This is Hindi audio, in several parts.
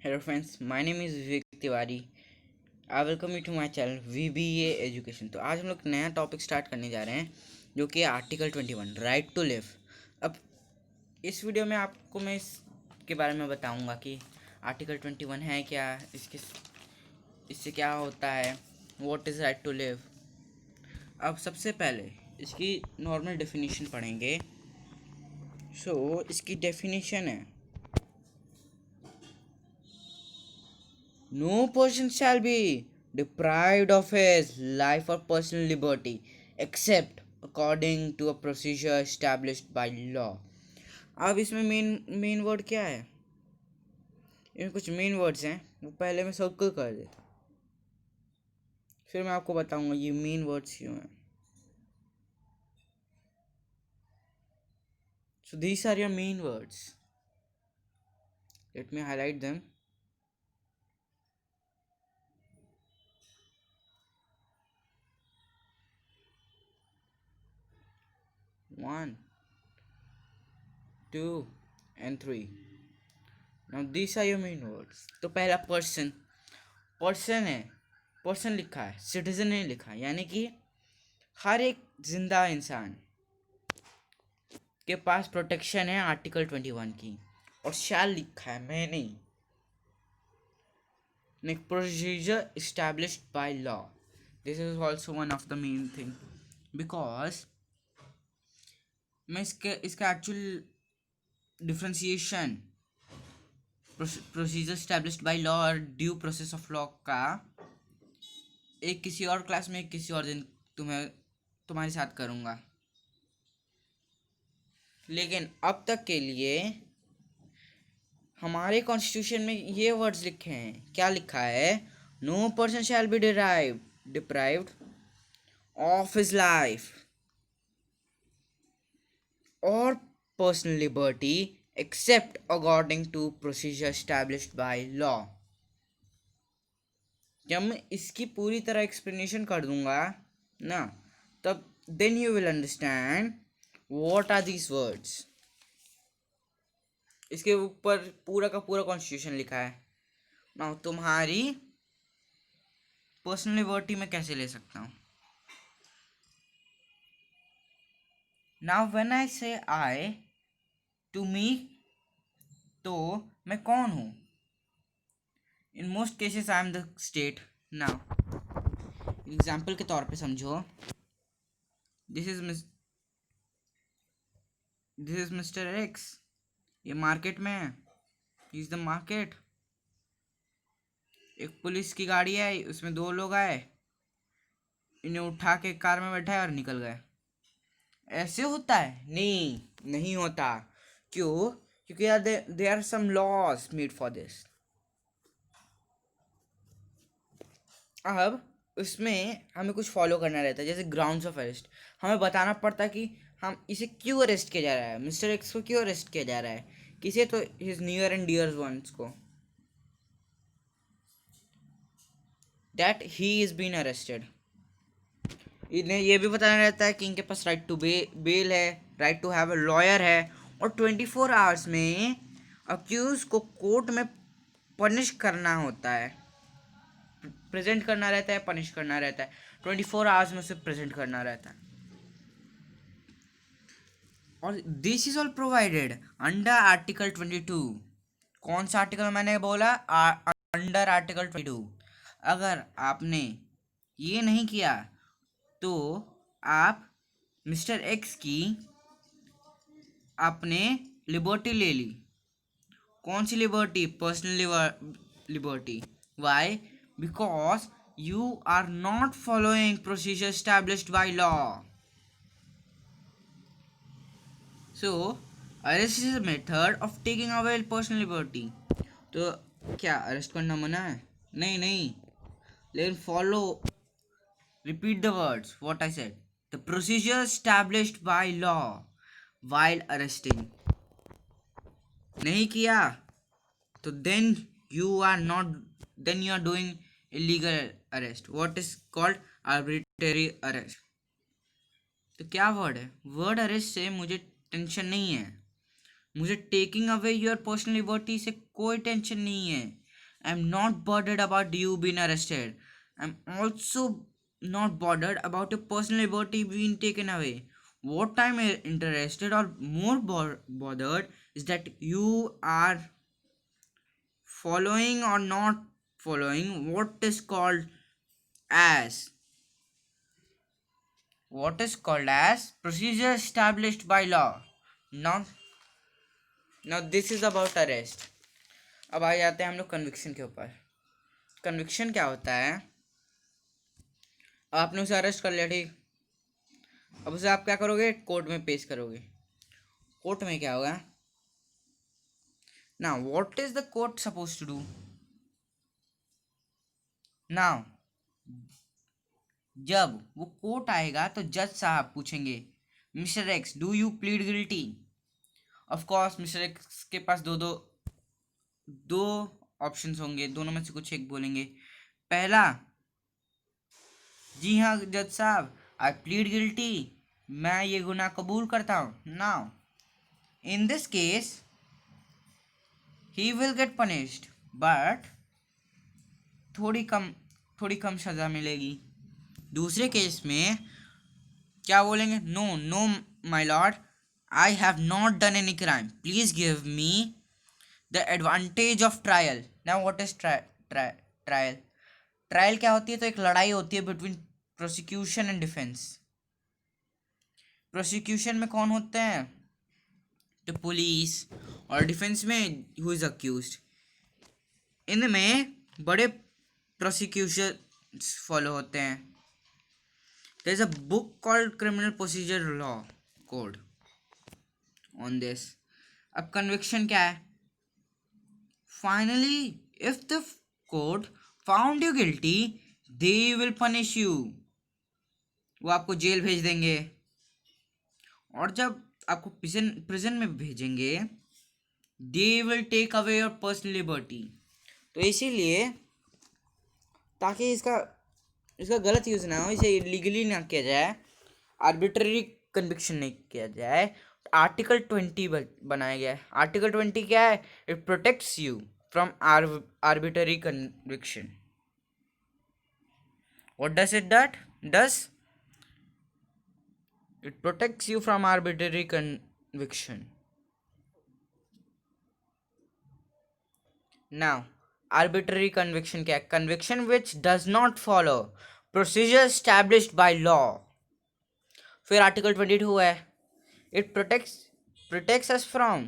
Hello friends, my name is Vivek Tiwari. I welcome you to my channel VBA Education। तो आज हम लोग नया टॉपिक स्टार्ट करने जा रहे हैं जो कि आर्टिकल 21 राइट टू लिव। अब इस वीडियो में आपको मैं इसके बारे में बताऊंगा कि आर्टिकल 21 है क्या, इससे क्या होता है, what is right to live. अब सबसे पहले इसकी नॉर्मल डेफिनेशन पढ़ेंगे। इसकी डेफिनेशन है, no person shall be deprived of his life or personal liberty except according to a procedure established by law। अब इसमें मेन वर्ड क्या है, इनमें कुछ मेन वर्ड्स हैं, वो पहले मैं सर्कल कर देता, फिर मैं आपको बताऊंगा ये मेन वर्ड्स क्यों हैं। So these are your main words. Let me highlight them. One, two and three. Now these are your main words। तो पहला पर्सन, पर्सन है, पर्सन लिखा है, सिटीजन नहीं लिखा है, यानी कि हर एक जिंदा इंसान के पास प्रोटेक्शन है आर्टिकल 21 की, और शैल लिखा है, मैं नहीं। Next, procedure established by law, this is also one of the main thing, because मैं इसका actual differentiation procedure established by law और ड्यू प्रोसेस ऑफ लॉ का एक किसी और क्लास में किसी और दिन तुम्हारे साथ करूँगा। लेकिन अब तक के लिए हमारे कॉन्स्टिट्यूशन में ये वर्ड्स लिखे हैं। क्या लिखा है? No person shall be deprived of his life और personal liberty except according to procedure established by law. जब मैं इसकी पूरी तरह एक्सप्लेनेशन कर दूंगा ना, तब then you will understand what are these words. इसके ऊपर पूरा का पूरा कॉन्स्टिट्यूशन लिखा है ना। तुम्हारी पर्सनल लिबर्टी में कैसे ले सकता हूँ? नाउ व्हेन आई से आई टू मी, तो मैं कौन हूँ? In most cases I am the state. Now example के तौर पे समझो, दिस इज मिस्टर एक्स, ये मार्केट में है, इज द मार्केट। एक पुलिस की गाड़ी है, उसमें दो लोग आए, इन्हें उठा के कार में बैठाया और निकल गए। ऐसे होता है? नहीं होता। क्यों? क्योंकि यार they are some laws made for this. अब उसमें हमें कुछ फॉलो करना रहता है, जैसे ग्राउंड्स ऑफ अरेस्ट। हमें बताना पड़ता है कि हम इसे क्यों अरेस्ट किया जा रहा है, मिस्टर एक्स को क्यों अरेस्ट किया जा रहा है, किसे, तो his near and dear ones को, that he is been arrested. इन्हें यह भी बताना रहता है कि इनके पास राइट टू बेल है, right to have a lawyer है, और 24 आवर्स में अक्यूज को कोर्ट में पनिश करना होता है, प्रेजेंट करना रहता है, पनिश करना रहता है। 24 आवर्स में उसे प्रेजेंट करना रहता है। और this is all provided under article 22। कौन सा आर्टिकल मैंने बोला? Under article 22। अगर आपने ये नहीं किया तो आप मिस्टर एक्स की आपने लिबर्टी ले ली। कौन सी liberty? Personal liberty. Why? Because you are not following procedure established by law. So arrest is a method of taking away personal liberty. तो क्या अरेस्ट करना मना है? नहीं, लेकिन follow, repeat the words what I said, the procedure established by law while arresting। नहीं किया तो then you are not, then you are doing illegal arrest, what is called arbitrary arrest। तो क्या वर्ड है? वर्ड अरेस्ट से मुझे टेंशन नहीं है, मुझे taking away your personal liberty से कोई टेंशन नहीं है। I'm not bothered about you being arrested. I'm also not bothered about your personal liberty being taken away. What I'm interested or more bothered is that you are following or not following as what is called as procedure established by law. Now, now this is about arrest. अब आ जाते हैं हम लोग कन्विक्शन के ऊपर. कन्विक्शन क्या होता है? आपने उसे अरेस्ट कर लिया, ठीक. अब उसे आप क्या करोगे? कोर्ट में पेश करोगे. कोर्ट में क्या होगा? Now what is the court suppose to do? Now जब वो कोर्ट आएगा तो जज साहब पूछेंगे, mister X do you plead guilty? Of course mister X के पास दो ऑप्शंस होंगे, दोनों में से कुछ एक बोलेंगे. पहला, जी हाँ जज साहब, आई प्लीड गिल्टी, मैं ये गुनाह कबूल करता हूँ. Now in this case he will get punished, but थोड़ी कम सजा मिलेगी. दूसरे केस में क्या बोलेंगे? No no my lord, I have not done any crime, please give me the advantage of trial. Now what is trial? Trial क्या होती है? तो एक लड़ाई होती है between prosecution and defence. Prosecution में कौन होते हैं? तो पुलिस. और डिफेंस में हु इज अक्यूज्ड. इनमें बड़े प्रोसिक्यूशन फॉलो होते हैं. There is a book called criminal procedure law code on this. अब कन्विक्शन क्या है? Finally if the court found you guilty they will punish you. वो आपको जेल भेज देंगे. और जब आपको प्रिजन में भेजेंगे, they will take away your personal liberty. तो इसीलिए ताकि इसका गलत यूज़ ना हो, इसे इलीगली ना किया जाए, आर्बिट्ररी कन्विक्शन नहीं किया जाए, आर्टिकल 20 बनाया गया है. आर्टिकल 20 क्या है? It protects you from arbitrary conviction. What does it does? It protects you from arbitrary conviction. Now, arbitrary conviction क्या है? Conviction which does not follow procedure established by law. फिर आर्टिकल 22 है. It protects us from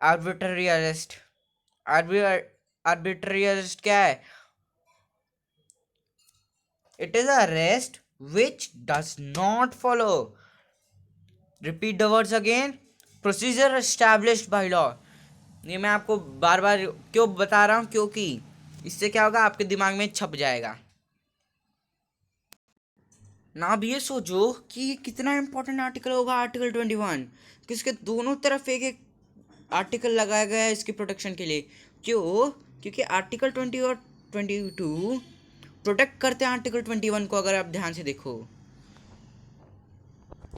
arbitrary arrest. Arbitrary arrest क्या है? It is arrest which does not follow, repeat the words again, procedure established by law. ये मैं आपको बार बार क्यों बता रहा हूँ? क्योंकि इससे क्या होगा, आपके दिमाग में छप जाएगा ना. अब ये सोचो कि कितना इंपॉर्टेंट आर्टिकल होगा आर्टिकल 21, कि इसके दोनों तरफ एक एक आर्टिकल लगाया गया है इसकी प्रोटेक्शन के लिए. क्यों? क्योंकि आर्टिकल 20 और 22 प्रोटेक्ट करते हैं आर्टिकल 21 को. अगर आप ध्यान से देखो,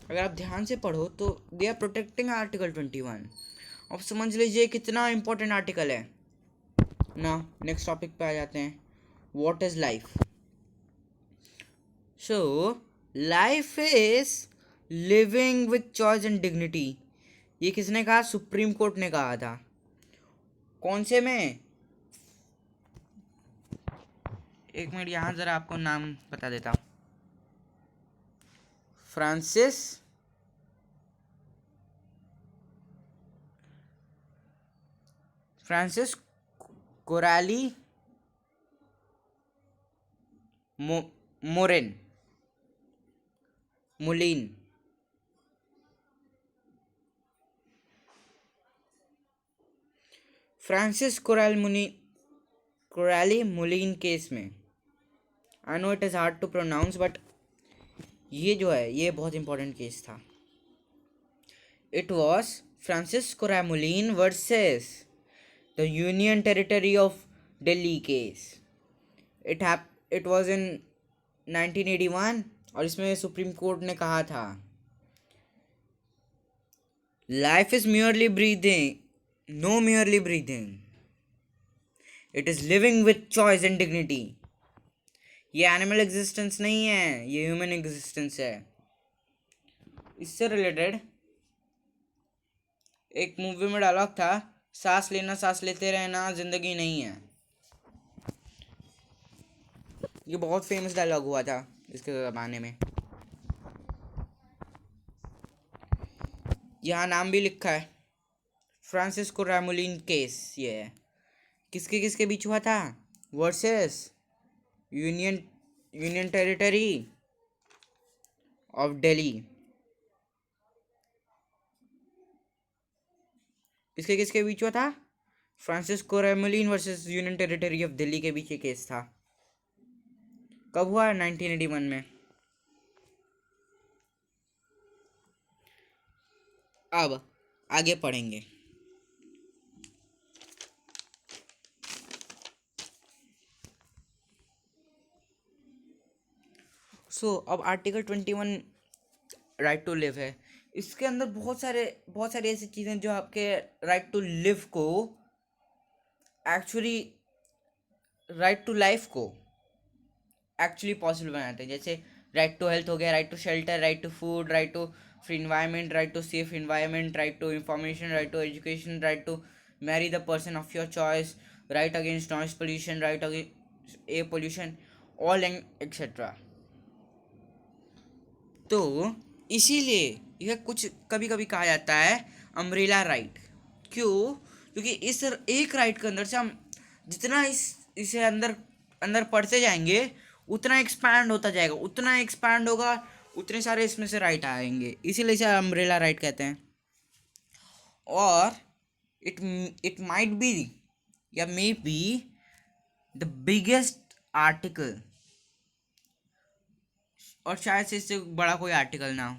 अगर आप ध्यान से पढ़ो तो दे आर प्रोटेक्टिंग आर्टिकल 21. अब समझ लीजिए कितना इंपॉर्टेंट आर्टिकल है ना. नेक्स्ट टॉपिक पे आ जाते हैं. What is life? So life is living with choice and dignity. ये किसने कहा? सुप्रीम कोर्ट ने कहा था. कौन से में? एक मिनट, यहाँ जरा आपको नाम बता देता हूँ. Francis Coralie Mullin. Francis Coralie Mullin case में, I know it is hard to pronounce, but ये जो है ये बहुत इंपॉर्टेंट केस था. It was Francis Coralie Mullin versus the union territory of Delhi case. It was in 1981. और इसमें सुप्रीम कोर्ट ने कहा था, life is merely breathing, no merely breathing. It is living with choice and dignity. ये एनिमल एग्जिस्टेंस नहीं है, ये ह्यूमन एग्जिस्टेंस है। इससे रिलेटेड एक मूवी में डायलॉग था, सांस लेना सांस लेते रहना जिंदगी नहीं है। ये बहुत फेमस डायलॉग हुआ था इसके ज़माने में। यहाँ नाम भी लिखा है, फ्रांसिस्को रैमोलिन केस। ये है किसके किसके बीच हुआ था? Versus union union territory of Delhi. किसके किसके बीच हुआ था? फ्रांसिस्को रैमोलिन versus union territory of Delhi के बीच ये केस था। कब हुआ? 1981 में। अब आगे पढ़ेंगे। अब आर्टिकल 21 राइट टू लिव है। इसके अंदर बहुत सारी ऐसी चीज़ें जो आपके राइट टू लिव को, एक्चुअली राइट टू लाइफ को एक्चुअली पॉसिबल बनाते हैं। जैसे राइट टू हेल्थ हो गया, right to shelter, right to food, right to free environment, right to safe environment, right to information, right to education, right to marry the person of your choice, right against noise pollution, right against air pollution, all etcetera. तो इसीलिए यह कुछ कभी कभी कहा जाता है अम्ब्रेला राइट। क्यों? क्योंकि इस एक राइट के अंदर से हम जितना इसे अंदर अंदर पढ़ते जाएंगे उतना एक्सपैंड होता जाएगा, उतना एक्सपैंड होगा, उतने सारे इसमें से राइट आएंगे, इसीलिए इसे अम्ब्रेला राइट कहते हैं। और इट इट माइट बी या may be the biggest article, और शायद से इससे बड़ा कोई आर्टिकल ना हो।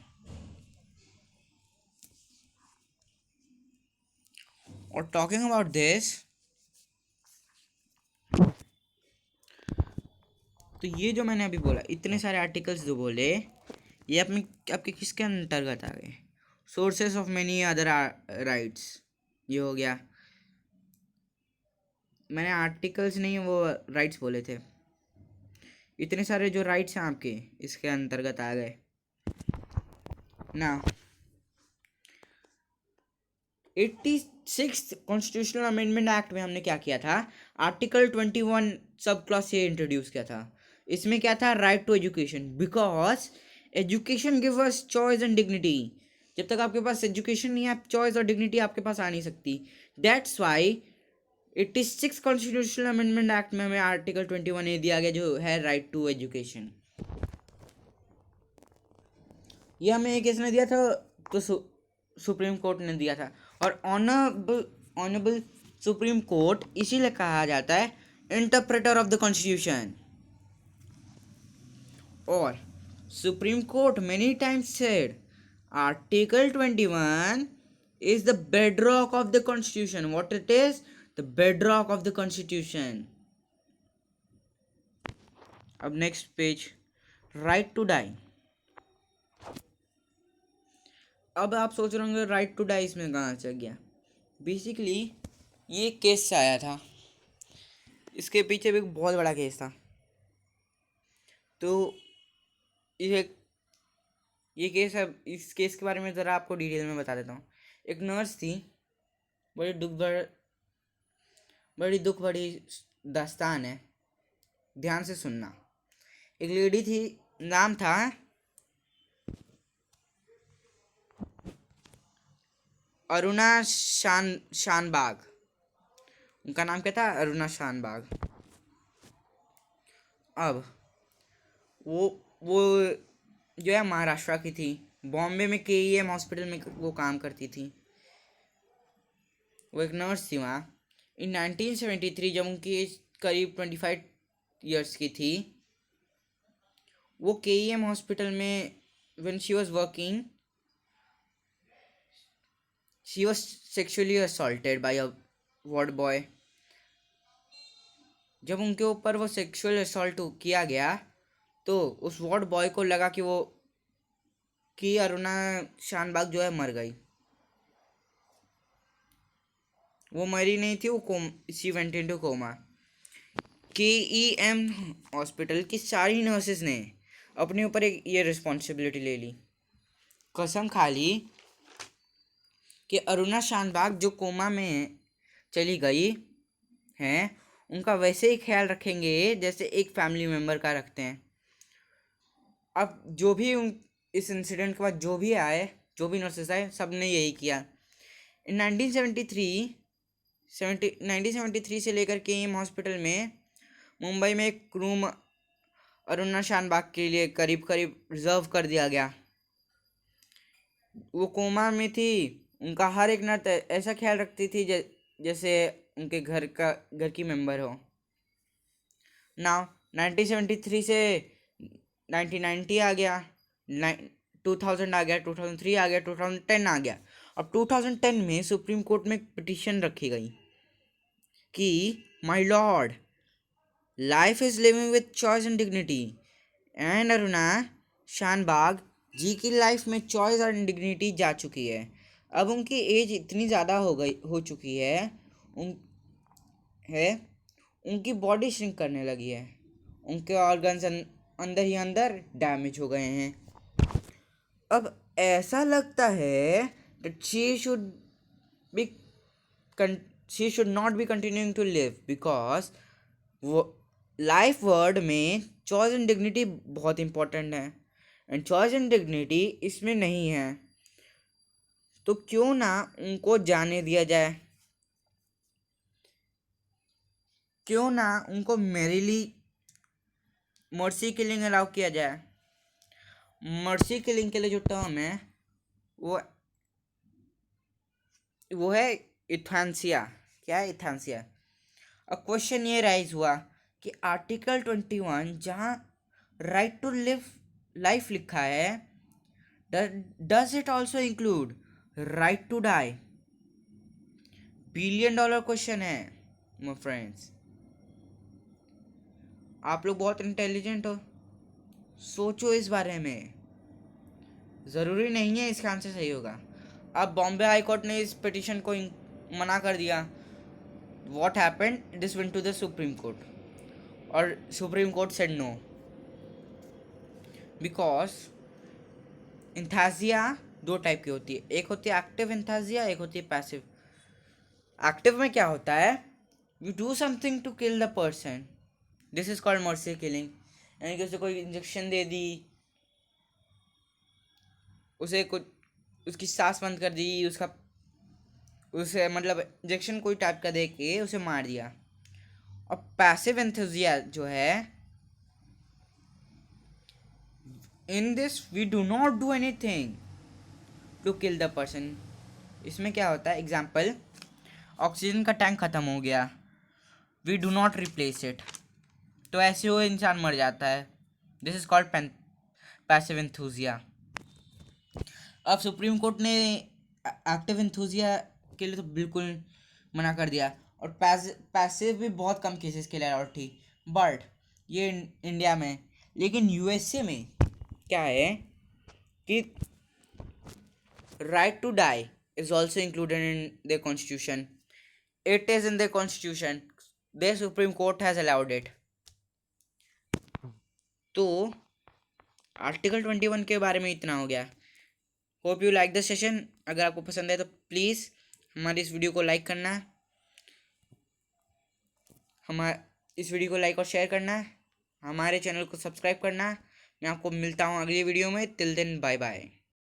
और टॉकिंग अबाउट दिस, तो ये जो मैंने अभी बोला, इतने सारे आर्टिकल्स जो बोले, ये अपने आपके किसके अंतर्गत आ गए? Sources of many other rights. ये हो गया, मैंने आर्टिकल्स नहीं वो राइट्स बोले थे। इतने सारे जो राइट्स हैं आपके इसके अंतर्गत आ गए ना। 86 कॉन्स्टिट्यूशनल अमेंडमेंट एक्ट में हमने क्या किया था? आर्टिकल 21 सब क्लॉज से इंट्रोड्यूस किया था। इसमें क्या था? Right to education, because education give us choice and dignity. जब तक आपके पास एजुकेशन नहीं है, चॉइस और डिग्निटी आपके पास आ नहीं सकती। That's why 86 constitutional amendment act में हमें आर्टिकल 21 ए दिया गया, जो है राइट टू एजुकेशन। ये हमें किसने दिया था? तो सुप्रीम कोर्ट ने दिया था। और ऑनरेबल सुप्रीम कोर्ट इसीलिए कहा जाता है इंटरप्रेटर ऑफ द कॉन्स्टिट्यूशन। और supreme court many times said article 21 is the bedrock of the constitution. What it is? The bedrock of the constitution. अब next page, right to die. अब आप सोच रहे होंगे राइट टू डाई इसमें कहाँ से गया? बेसिकली ये केस से आया था, इसके पीछे भी एक बहुत बड़ा केस था। तो ये केस है, इस केस के बारे में ज़रा आपको डिटेल में बता देता हूँ। एक नर्स थी, बड़ी दुख बड़ी दास्तान है, ध्यान से सुनना। एक लेडी थी, नाम था अरुणा शानबाग। उनका नाम क्या था? अरुणा शानबाग। अब वो जो है महाराष्ट्र की थी, बॉम्बे में KEM हॉस्पिटल में वो काम करती थी। वो एक नर्स थी वहाँ। इन 1973 जब उनकी एज करीब 25 ईयर्स की थी, वो KEM हॉस्पिटल में when she was working, she was sexually assaulted by a ward boy. जब उनके ऊपर वो सेक्सुअल असॉल्ट किया गया, तो उस वार्ड बॉय को लगा कि अरुणा शानबाग जो है मर गई। वो मरी नहीं थी, she went into coma. KEM hospital की सारी नर्सेस ने अपने ऊपर एक ये रिस्पॉन्सिबिलिटी ले ली, कसम खा ली कि अरुणा शानबाग जो कोमा में चली गई हैं उनका वैसे ही ख्याल रखेंगे जैसे एक फैमिली मेम्बर का रखते हैं। अब जो भी इस इंसिडेंट के बाद जो भी आए, जो भी नर्सेस आए, सब ने यही किया। इन 1973 से लेकर KEM हॉस्पिटल में मुंबई में एक रूम अरुणा शानबाग के लिए करीब करीब रिजर्व कर दिया गया। वो कोमा में थी, उनका हर एक नर्स ऐसा ख्याल रखती थी जैसे उनके घर की मेंबर हो। नाउ 1973 से 1990 आ गया, 2000 आ गया, 2003 आ गया, 2010 आ गया। अब 2010 में सुप्रीम कोर्ट में एक पिटीशन रखी गई कि my lord, life is living with choice and dignity, and Aruna Shanbaug ji की लाइफ में चॉइस और डिग्निटी जा चुकी है। अब उनकी एज इतनी ज़्यादा हो चुकी है, उनकी बॉडी श्रिंक करने लगी है, उनके ऑर्गन्स अंदर ही अंदर डैमेज हो गए हैं। अब ऐसा लगता है that she should not be continuing to live because वो लाइफ वर्ड में चॉइस एंड डिग्निटी बहुत इंपॉर्टेंट है, एंड चॉइस एंड डिग्निटी इसमें नहीं है। तो क्यों ना उनको जाने दिया जाए, क्यों ना उनको मेरिली मर्सी किलिंग अलाउ किया जाए। मर्सी किलिंग के लिए जो टर्म है वो है इथांसिया। क्या है इथांसिया? अब क्वेश्चन ये राइज हुआ कि आर्टिकल 21 जहाँ राइट टू लिव लाइफ लिखा है, does it also include right to die? $1 billion question है माय फ्रेंड्स। आप लोग बहुत इंटेलिजेंट हो, सोचो इस बारे में। ज़रूरी नहीं है इसका आंसर सही होगा। अब बॉम्बे हाई कोर्ट ने इस पिटीशन को मना कर दिया। What happened, this went to the supreme court, और supreme court said no, because इंथाजिया दो टाइप की होती है, एक होती है एक्टिव इंथाजिया, एक होती है पैसिव। एक्टिव में क्या होता है, you do something to kill the person, this is called mercy killing. यानी कि उसे कोई इंजेक्शन दे दी, उसे कुछ उसकी सांस बंद कर दी, उसे मतलब इंजेक्शन कोई टाइप का दे के उसे मार दिया। और पैसिव एंथुजिया जो है, in this we do not do anything to kill the person. इसमें क्या होता है, एग्जाम्पल, ऑक्सीजन का टैंक खत्म हो गया, we do not replace it, तो ऐसे वो इंसान मर जाता है। दिस इज कॉल्ड पैसिव एंथुजिया। अब सुप्रीम कोर्ट ने एक्टिव एंथुजिया के लिए तो बिल्कुल मना कर दिया, और पैसिव भी बहुत कम केसेस के लिए अलाउड थी, बट ये इंडिया में। लेकिन USA में क्या है कि right to die is also included in the constitution, it is in the constitution, the supreme court has allowed it. तो आर्टिकल 21 के बारे में इतना हो गया। Hope you like the session. अगर आपको पसंद है तो प्लीज़ हमारी इस वीडियो को लाइक करना, इस वीडियो को लाइक और शेयर करना, हमारे चैनल को सब्सक्राइब करना। मैं आपको मिलता हूँ अगली वीडियो में। Till then bye bye.